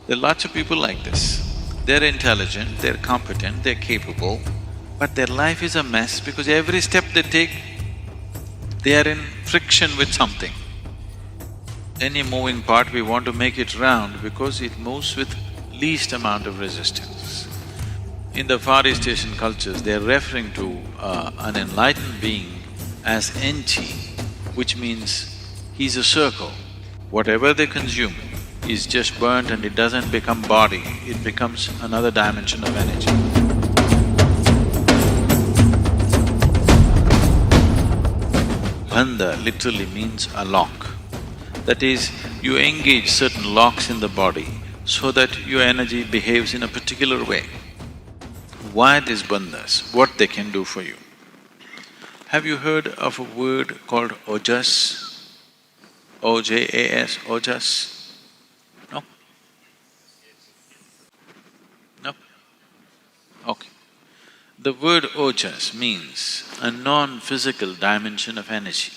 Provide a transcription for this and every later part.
There are lots of people like this. They're intelligent, they're competent, they're capable, but their life is a mess because every step they take, they are in friction with something. Any moving part, we want to make it round because it moves with least amount of resistance. In the Far East Asian cultures, they're referring to an enlightened being as NT, which means he's a circle. Whatever they consume is just burnt and it doesn't become body, it becomes another dimension of energy. Bandha literally means a lock. That is, you engage certain locks in the body so that your energy behaves in a particular way. Why these bandhas? What they can do for you? Have you heard of a word called Ojas? O-J-A-S, Ojas? No? No? Okay. The word Ojas means a non-physical dimension of energy.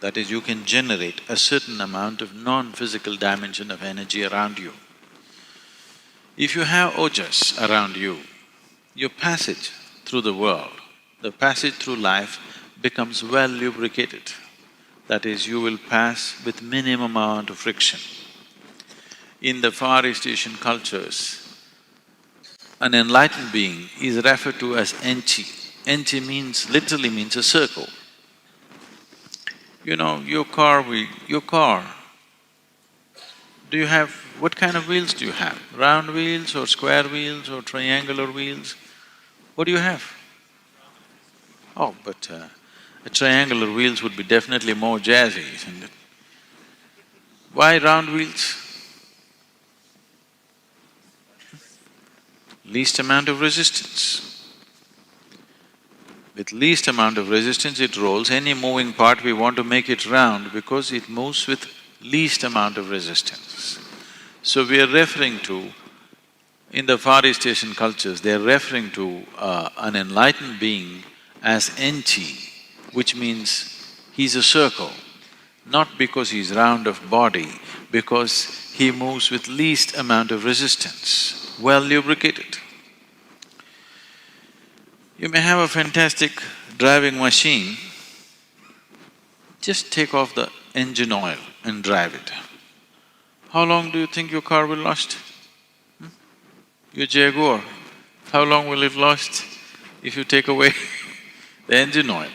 That is, you can generate a certain amount of non-physical dimension of energy around you. If you have Ojas around you, your passage through the world, the passage through life becomes well lubricated. That is, you will pass with minimum amount of friction. In the Far East Asian cultures, an enlightened being is referred to as Enchi. Enchi literally means a circle. You know, your car, do you have… what kind of wheels do you have? Round wheels or square wheels or triangular wheels? What do you have? Oh, but a triangular wheels would be definitely more jazzy, isn't it? Why round wheels? Least amount of resistance. With least amount of resistance it rolls. Any moving part, we want to make it round because it moves with least amount of resistance. So we are referring to… in the Far East Asian cultures, they are referring to an enlightened being as Enchi, which means he's a circle, not because he's round of body, because he moves with least amount of resistance, well lubricated. You may have a fantastic driving machine, just take off the engine oil and drive it. How long do you think your car will last? Your Jaguar, how long will it last if you take away the engine oil?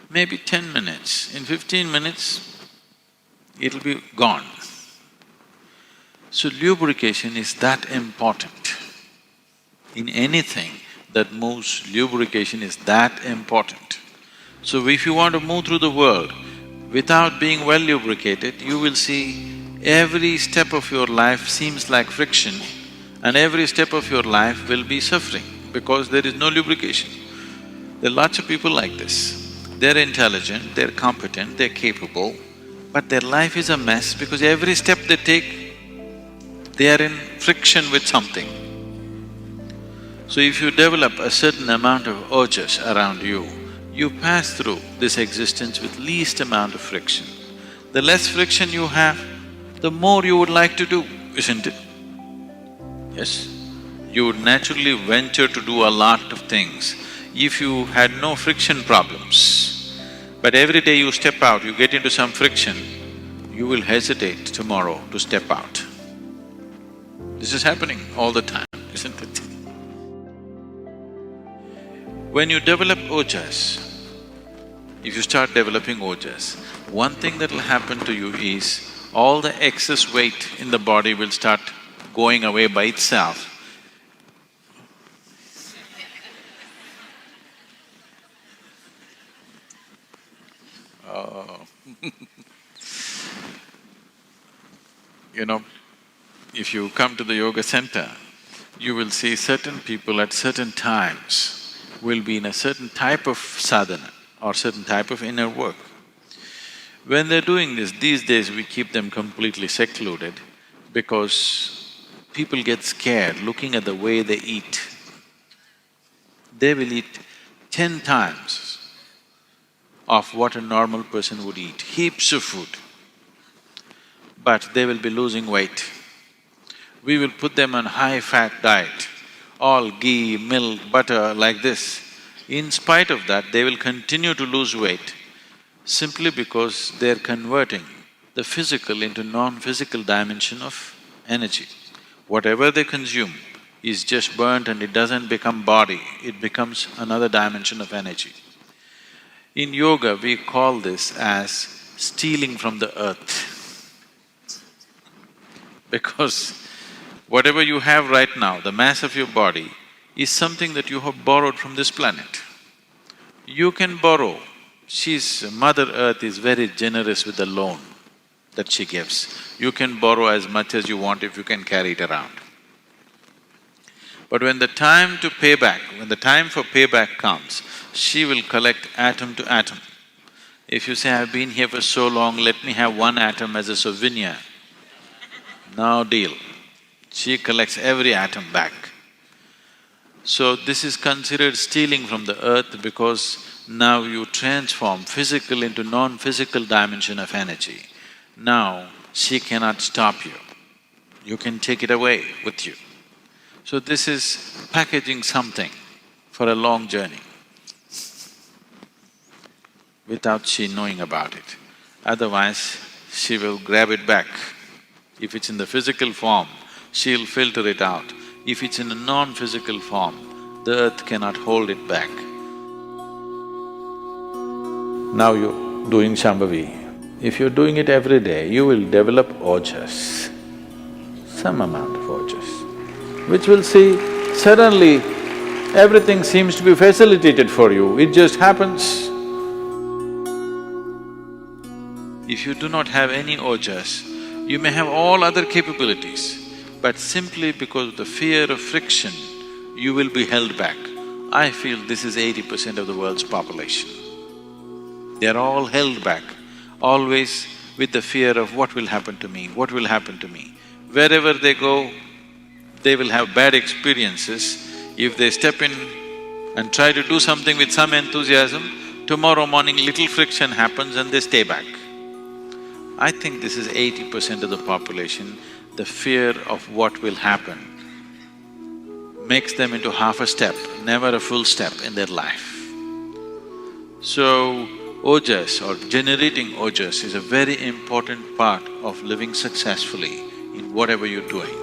Maybe 10 minutes. In 15 minutes, it'll be gone. So lubrication is that important. In anything that moves, lubrication is that important. So if you want to move through the world without being well lubricated, you will see every step of your life seems like friction and every step of your life will be suffering because there is no lubrication. There are lots of people like this. They're intelligent, they're competent, they're capable, but their life is a mess because every step they take, they are in friction with something. So if you develop a certain amount of ojas around you, you pass through this existence with least amount of friction. The less friction you have, the more you would like to do, isn't it? Yes? You would naturally venture to do a lot of things if you had no friction problems. But every day you step out, you get into some friction, you will hesitate tomorrow to step out. This is happening all the time, isn't it? When you develop ojas, if you start developing ojas, one thing that will happen to you is all the excess weight in the body will start going away by itself. Oh. You know, if you come to the yoga center, you will see certain people at certain times will be in a certain type of sadhana or certain type of inner work. When they're doing this, these days we keep them completely secluded because people get scared looking at the way they eat. They will eat 10 times of what a normal person would eat, heaps of food. but they will be losing weight. We will put them on high-fat diet, all ghee, milk, butter, like this. In spite of that, they will continue to lose weight simply because they're converting the physical into non-physical dimension of energy. Whatever they consume is just burnt and it doesn't become body, it becomes another dimension of energy. In yoga, we call this as stealing from the earth. Because whatever you have right now, the mass of your body, is something that you have borrowed from this planet. You can borrow. Mother Earth is very generous with the loan that she gives. You can borrow as much as you want if you can carry it around. But when the time for payback comes, she will collect atom to atom. If you say, I've been here for so long, let me have one atom as a souvenir, no deal. She collects every atom back. So this is considered stealing from the earth because now you transform physical into non-physical dimension of energy. Now she cannot stop you. You can take it away with you. So this is packaging something for a long journey without she knowing about it. Otherwise, she will grab it back. If it's in the physical form, she'll filter it out. If it's in a non-physical form, the earth cannot hold it back. Now you're doing Shambhavi. If you're doing it every day, you will develop Ojas, some amount of Ojas, which will see suddenly everything seems to be facilitated for you, it just happens. If you do not have any Ojas, you may have all other capabilities, but simply because of the fear of friction, you will be held back. I feel this is 80% of the world's population. They are all held back, always with the fear of what will happen to me, what will happen to me. Wherever they go, they will have bad experiences. If they step in and try to do something with some enthusiasm, tomorrow morning little friction happens and they stay back. I think this is 80% of the population, the fear of what will happen makes them into half a step, never a full step in their life. So, Ojas or generating Ojas is a very important part of living successfully in whatever you're doing.